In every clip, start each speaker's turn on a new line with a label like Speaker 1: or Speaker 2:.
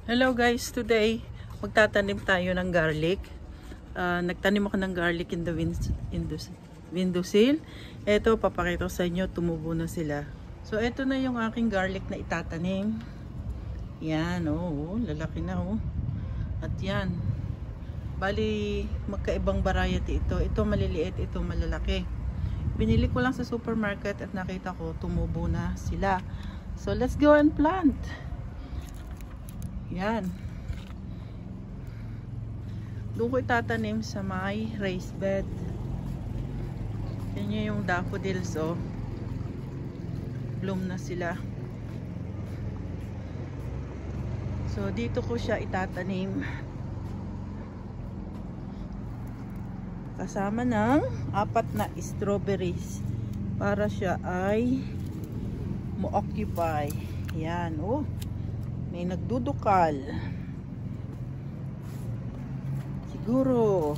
Speaker 1: Hello guys, today magtatanim tayo ng garlic. Nagtanim ako ng garlic in the windowsill. Ito, papakita ko sa inyo, tumubo na sila. So ito na yung aking garlic na itatanim. Yan, oh, lalaki na oh. At yan, bali magkaibang variety ito. Ito maliliit, ito malalaki. Binili ko lang sa supermarket at nakita ko tumubo na sila. So let's go and plant. Yan. Doon ko itatanim sa may raised bed. Yan yung daffodils, oh. Bloom na sila. So, dito ko siya itatanim. Kasama ng 4 na strawberries. Para siya ay mo-occupy. Yan, oh. May nagdudukal. Siguro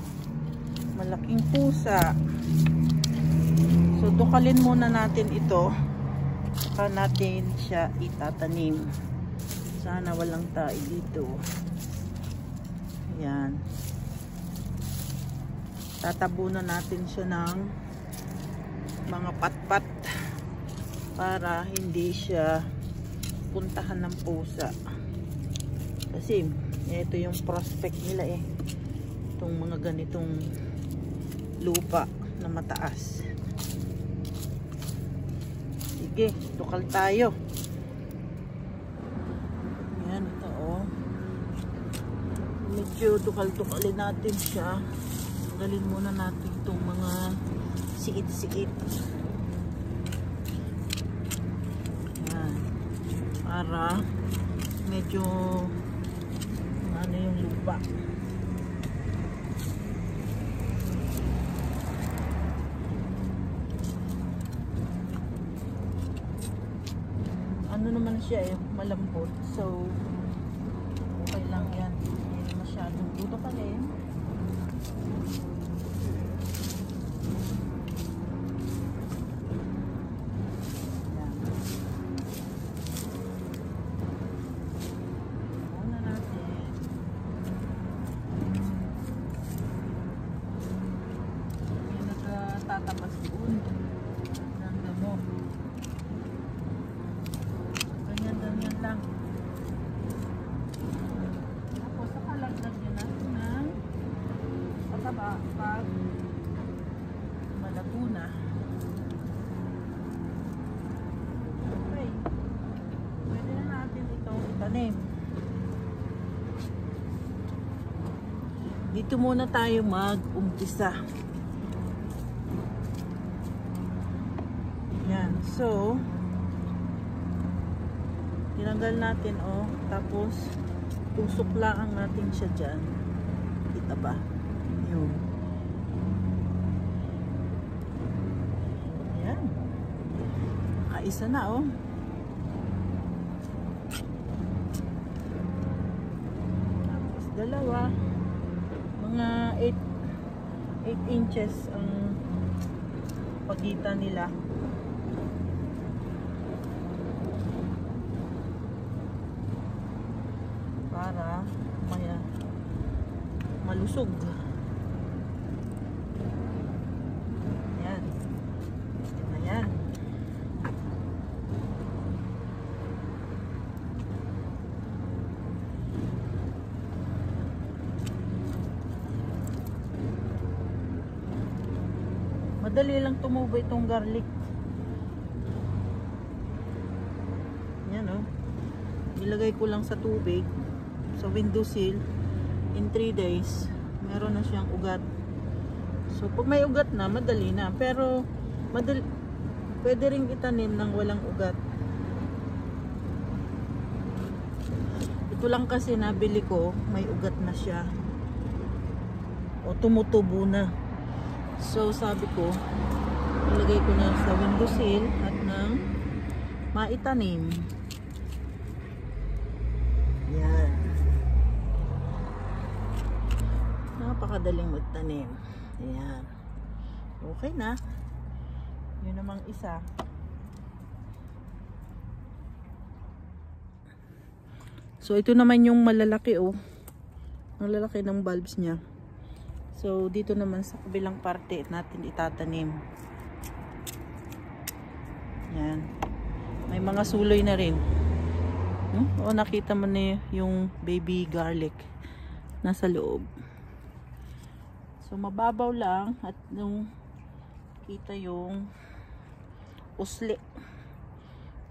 Speaker 1: malaking pusa. So dukalin muna natin ito. Saka natin siya itatanim. Sana walang tae dito. Yan. Tatabunan natin siya ng mga patpat para hindi siya puntahan ng pusa. Kasi ito yung prospect nila eh. Itong mga ganitong lupa na mataas. Sige, tukal tayo. Yan, ito oh. Medyo tukal-tukalin natin siya. Tanggalin muna natin itong mga siit-siit. Para medyo ano yung lupa. Ano naman siya eh, malambot. So okay lang yan. Hindi masyadong dito pa rin. Tatapas doon ng damo. Ganyan lang. Tapos nakalagdag yun natin ng pataba pag malabo na. Okay. Pwede na natin itong itanim. Dito muna tayo mag-umpisa. Yan. So, tinanggal natin, oh. Tapos, tusuklaan natin siya dyan. Kita ba? Yun. Yan. Nakaisa na, oh. Tapos, dalawa. Mga 8 inches ang pagitan nila. Para malusog. Yan. Ayan. Madali lang tumubo itong garlic. Yan oh. Nilagay ko lang sa tubig. Sa windowsill, in 3 days meron na siyang ugat. So pag may ugat na, madali na, pero pwede ring itanim ng walang ugat. Ito lang kasi nabili ko, may ugat na siya o tumutubo na. So sabi ko, ilagay ko na sa windowsill at nang maitanim. Yan. Napakadaling magtanim. Ayan. Okay na. Yun namang isa. So ito naman yung malalaki oh. Ang lalaki ng bulbs niya. So dito naman sa kabilang parte natin itatanim. Yan. May mga suloy na rin. O nakita mo na yung baby garlic nasa loob. So mababaw lang at nung kita yung usli.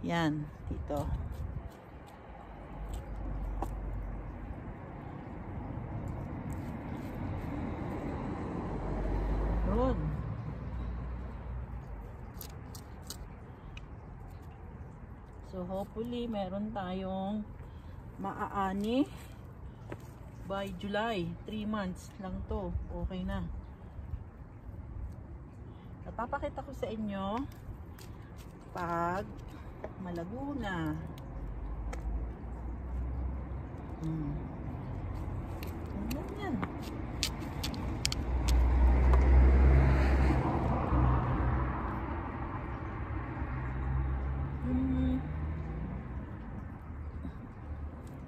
Speaker 1: Yan, dito. Yun. So hopefully meron tayong maaani by July. 3 months lang to. Okay na. Papakita ko sa inyo pag malago na. Yan.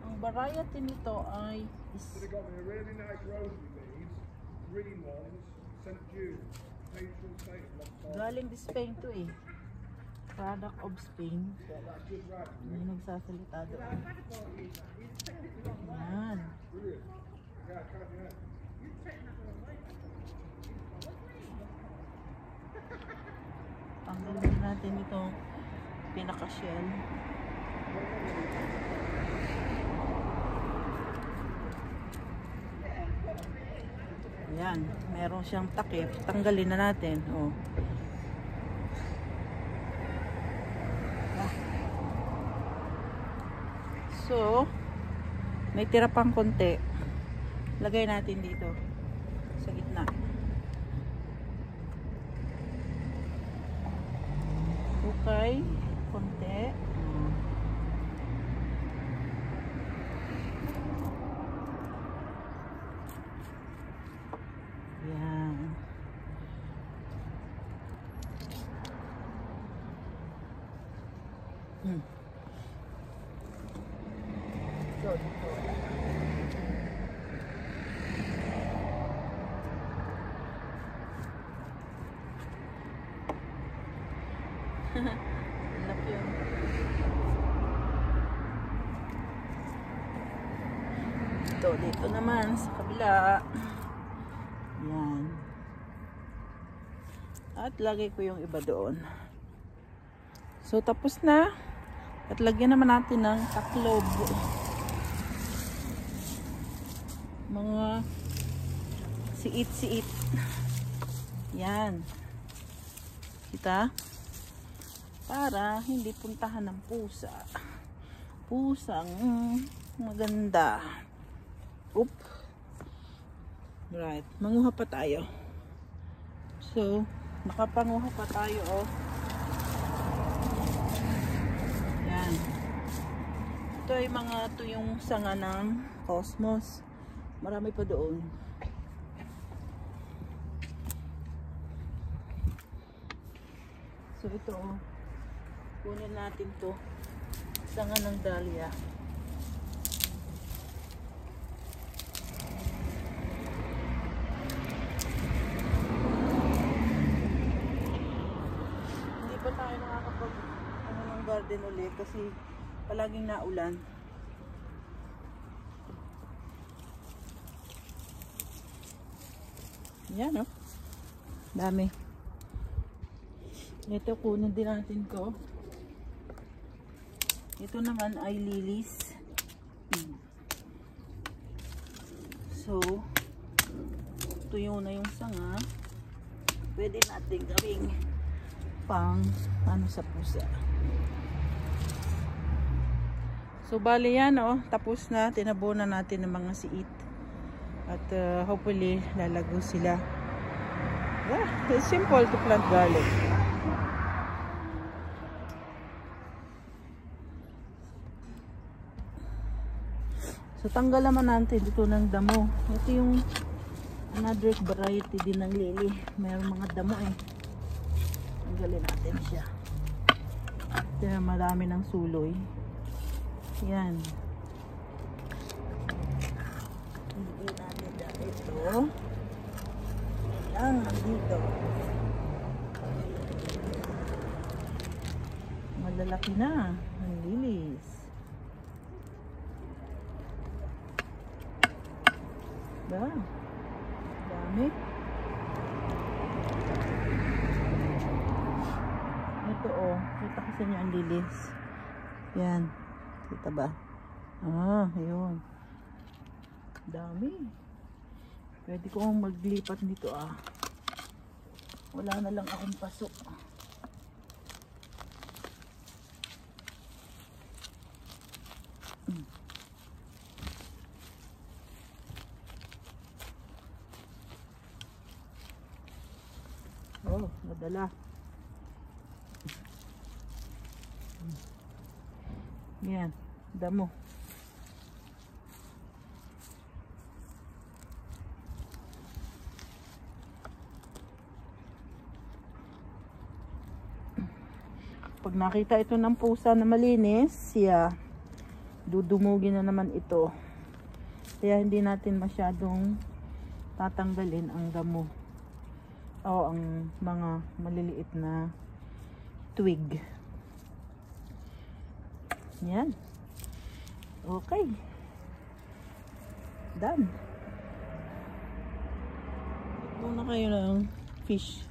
Speaker 1: Ang variety nito ay
Speaker 2: They got me a really nice rosary beads, green ones, St. Jude, patron saint of Lockport.
Speaker 1: galing Spain to eh. Product of Spain.
Speaker 2: Yeah, that's just right.
Speaker 1: May nagsasalita doon. Yan.
Speaker 2: Brilliant. Yeah, can't you?
Speaker 1: Tanggalin natin itong pinaka-shell. Ayan, meron siyang takip. Tanggalin na natin. Oh. So, may tira pang konti. Lagay natin dito sa gitna. Okay, konti. Yan. So, dito. Laki yun. Dito naman sa kabila. Yan. At lagay ko yung iba doon. So tapos na. At lagyan naman natin ng taklob. Mga siit-siit. Yan. Kita? Para hindi puntahan ng pusa. Pusang maganda. Oop. Right. Manguha pa tayo. So, nakapanguha pa tayo, oh. Yan. Ito ay ito yung sanga ng cosmos. Marami pa doon. So, ito, oh. Kunin natin to. Sanga ng dahlia. Tayo nakakapag ng garden ulit kasi palaging naulan. Yan, oh. Dami. Ito kunin din natin ko. Ito naman ay lilies. So tuyo na yung sanga. Pwede natin gawing pang ano sa pusa. So bali yan, oh, tapos na, tinabunan natin ng mga siit at hopefully lalago sila. Yeah, it's simple to plant garlic. So tanggal naman natin dito ng damo. Ito yung another variety din ng lily. Mayroong mga damo eh. Tanggalin natin siya. Ito marami ng suloy. Yan. Ito. Ayan, dito. Malalaki na. Ang lilis. Ba? Dami. Ito oh. Kita ko sa inyo ang lilis. Yan. Kita ba? Ah, ayun. Dami. Pwede ko maglipat nito ah. Wala na lang akong pasok. Oh, madala. Yan, damo. Pag nakita ito ng pusa na malinis, dudumugin na naman ito. Kaya hindi natin masyadong tatanggalin ang damo o ang mga maliliit na twig. Yan. Okay. Done. Muna kayo ng fish.